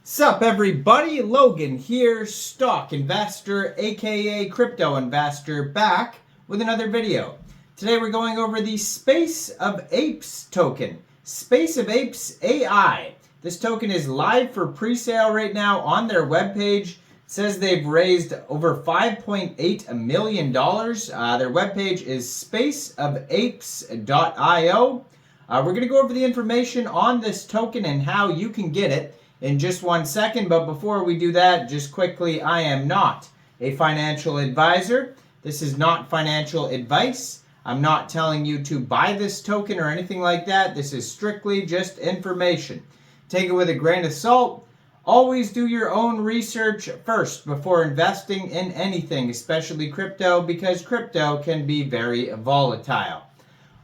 Sup everybody, Logan here, stock investor aka crypto investor, back with another video. Today we're going over the SpaceOfApes token, SpaceOfApes AI. This token is live for pre-sale right now on their webpage. It says they've raised over $5.8 million. Their webpage is spaceofapes.io. We're going to go over the information on this token and how you can get it in just 1 second, but before we do that, just quickly, I am not a financial advisor. This is not financial advice. I'm not telling you to buy this token or anything like that. This is strictly just information. Take it with a grain of salt. Always do your own research first before investing in anything, especially crypto, because crypto can be very volatile.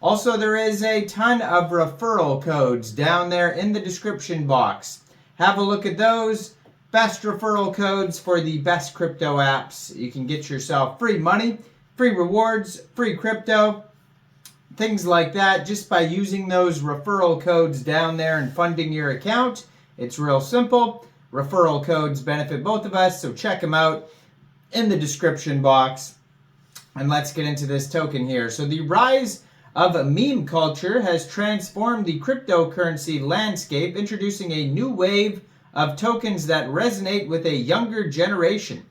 Also, there is a ton of referral codes down there in the description box. Have a look at those. Best referral codes for the best crypto apps. You can get yourself free money, free rewards, free crypto, things like that just by using those referral codes down there and funding your account. It's real simple. Referral codes benefit both of us, so check them out in the description box. And let's get into this token here. So the rise of meme culture has transformed the cryptocurrency landscape, introducing a new wave of tokens that resonate with a younger generation.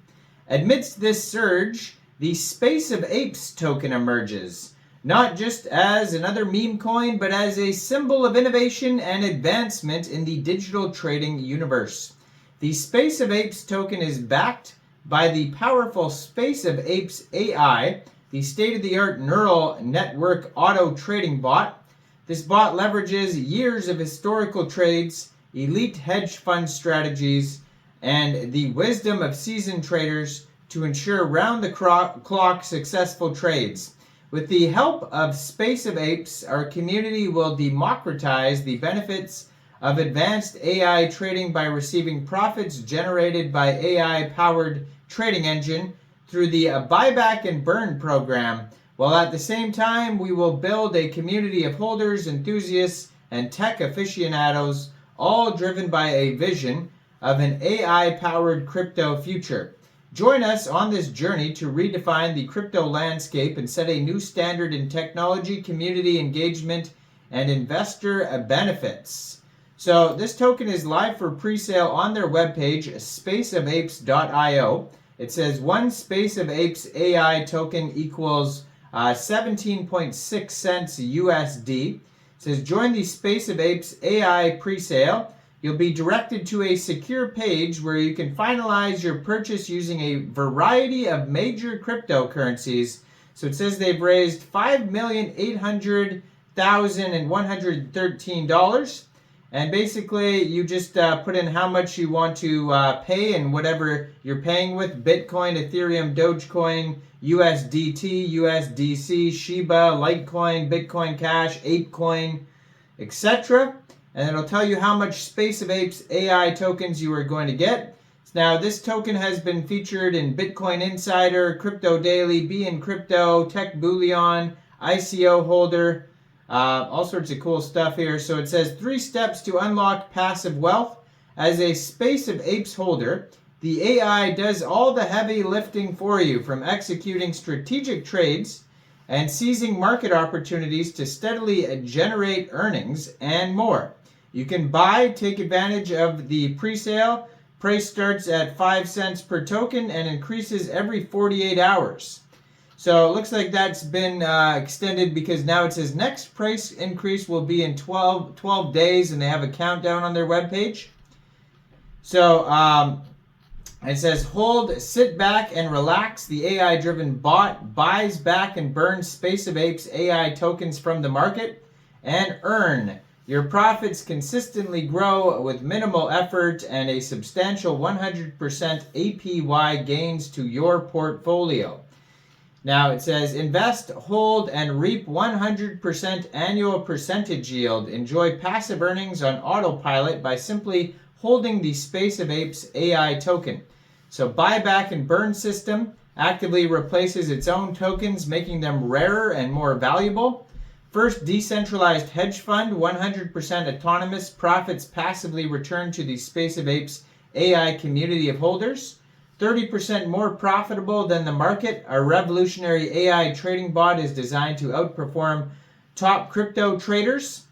Amidst this surge, the SpaceOfApes token emerges, not just as another meme coin, but as a symbol of innovation and advancement in the digital trading universe. The SpaceOfApes token is backed by the powerful SpaceOfApes AI, the state-of-the-art neural network auto trading bot. This bot leverages years of historical trades, elite hedge fund strategies, and the wisdom of seasoned traders to ensure round-the-clock successful trades. With the help of SpaceOfApes, our community will democratize the benefits of advanced AI trading by receiving profits generated by AI-powered trading engine through the buyback and burn program, while at the same time we will build a community of holders, enthusiasts, and tech aficionados, all driven by a vision of an AI-powered crypto future. Join us on this journey to redefine the crypto landscape and set a new standard in technology, community engagement, and investor benefits. So this token is live for pre-sale on their webpage, spaceofapes.io. It says one SpaceOfApes AI token equals 17.6 cents USD. It says join the SpaceOfApes AI presale. You'll be directed to a secure page where you can finalize your purchase using a variety of major cryptocurrencies. So it says they've raised $5,800,113. And basically, you just put in how much you want to pay and whatever you're paying with. Bitcoin, Ethereum, Dogecoin, USDT, USDC, Shiba, Litecoin, Bitcoin Cash, ApeCoin, etc. And it'll tell you how much SpaceOfApes AI tokens you are going to get. Now, this token has been featured in Bitcoin Insider, Crypto Daily, BN Crypto, Tech Bullion, ICO Holder, all sorts of cool stuff here. So it says 3 steps to unlock passive wealth. As a SpaceOfApes holder, the AI does all the heavy lifting for you, from executing strategic trades and seizing market opportunities to steadily generate earnings and more. You can buy, take advantage of the pre-sale. Price starts at 5 cents per token and increases every 48 hours. So it looks like that's been extended because now it says next price increase will be in 12 days, and they have a countdown on their webpage. So it says hold, sit back, and relax. The AI-driven bot buys back and burns SpaceOfApes AI tokens from the market and earn. Your profits consistently grow with minimal effort and a substantial 100% APY gains to your portfolio. Now it says invest, hold, and reap 100% annual percentage yield. Enjoy passive earnings on autopilot by simply holding the SpaceOfApes AI token. So buyback and burn system actively replaces its own tokens, making them rarer and more valuable. First decentralized hedge fund, 100% autonomous, profits passively return to the SpaceOfApes AI community of holders. 30% more profitable than the market. Our revolutionary AI trading bot is designed to outperform top crypto traders.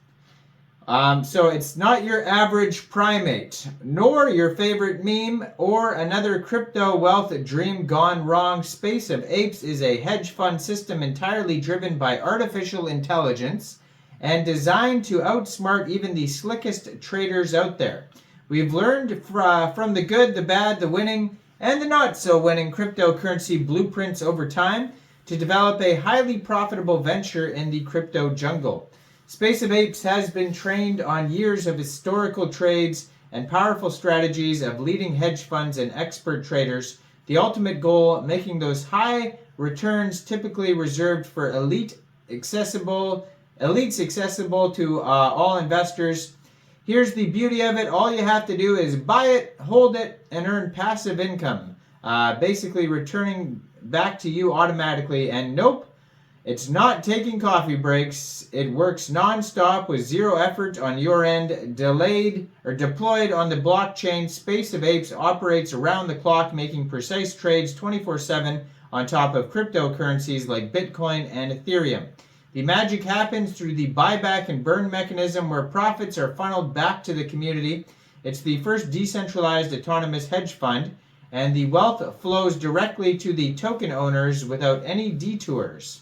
So it's not your average primate, nor your favorite meme, or another crypto wealth dream gone wrong. SpaceOfApes is a hedge fund system entirely driven by artificial intelligence and designed to outsmart even the slickest traders out there. We've learned from the good, the bad, the winning, and the not so winning cryptocurrency blueprints over time to develop a highly profitable venture in the crypto jungle. SpaceOfApes has been trained on years of historical trades and powerful strategies of leading hedge funds and expert traders. The ultimate goal, making those high returns typically reserved for elites accessible to all investors. Here's the beauty of it. All you have to do is buy it, hold it, and earn passive income. Basically returning back to you automatically. And nope, it's not taking coffee breaks. It works non-stop with zero effort on your end. Deployed on the blockchain, SpaceOfApes operates around the clock, making precise trades 24/7 on top of cryptocurrencies like Bitcoin and Ethereum. The magic happens through the buyback and burn mechanism where profits are funneled back to the community. It's the first decentralized autonomous hedge fund, and the wealth flows directly to the token owners without any detours.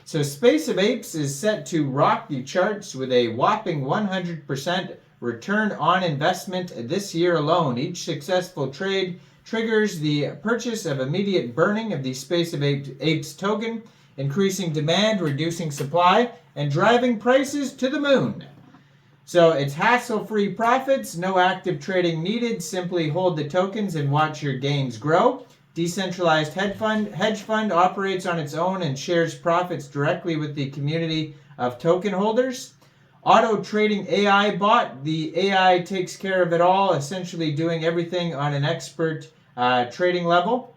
So SpaceOfApes is set to rock the charts with a whopping 100% return on investment this year alone. Each successful trade triggers the purchase of immediate burning of the SpaceOfApes token, increasing demand, reducing supply, and driving prices to the moon. So it's hassle-free profits, no active trading needed. Simply hold the tokens and watch your gains grow. Decentralized hedge fund operates on its own and shares profits directly with the community of token holders. Auto trading AI bot. The AI takes care of it all, essentially doing everything on an expert trading level.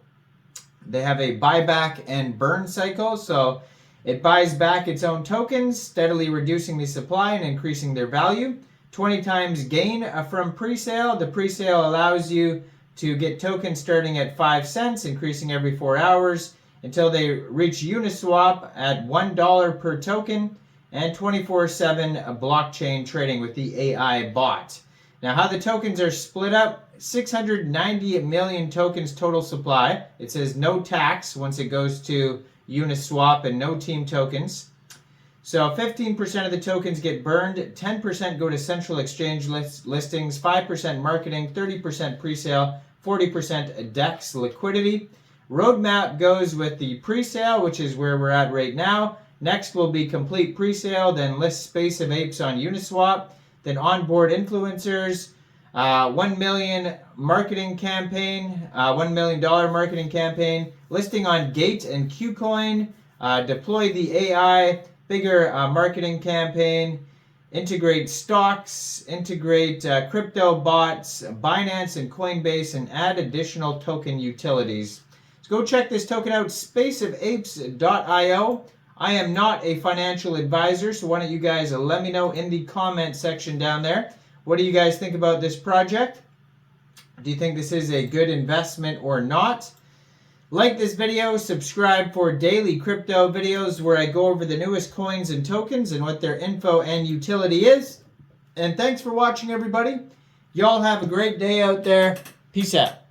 They have a buyback and burn cycle, so it buys back its own tokens, steadily reducing the supply and increasing their value. 20 times gain from presale. The presale allows you to get tokens starting at 5 cents, increasing every 4 hours until they reach Uniswap at $1 per token, and 24/7 blockchain trading with the AI bot. Now, how the tokens are split up: 690 million tokens total supply. It says no tax once it goes to Uniswap and no team tokens. So 15% of the tokens get burned, 10% go to central exchange listings, 5% marketing, 30% presale, 40% DEX liquidity. Roadmap goes with the presale, which is where we're at right now. Next will be complete presale, then list SpaceOfApes on Uniswap, then onboard influencers, 1 million marketing campaign, $1 million marketing campaign, listing on Gate and KuCoin, deploy the AI, bigger marketing campaign, integrate stocks, integrate crypto bots, Binance and Coinbase, and add additional token utilities. So go check this token out, spaceofapes.io. I am not a financial advisor, so why don't you guys let me know in the comment section down there. What do you guys think about this project? Do you think this is a good investment or not? Like this video, subscribe for daily crypto videos where I go over the newest coins and tokens and what their info and utility is. And thanks for watching, everybody. Y'all have a great day out there. Peace out.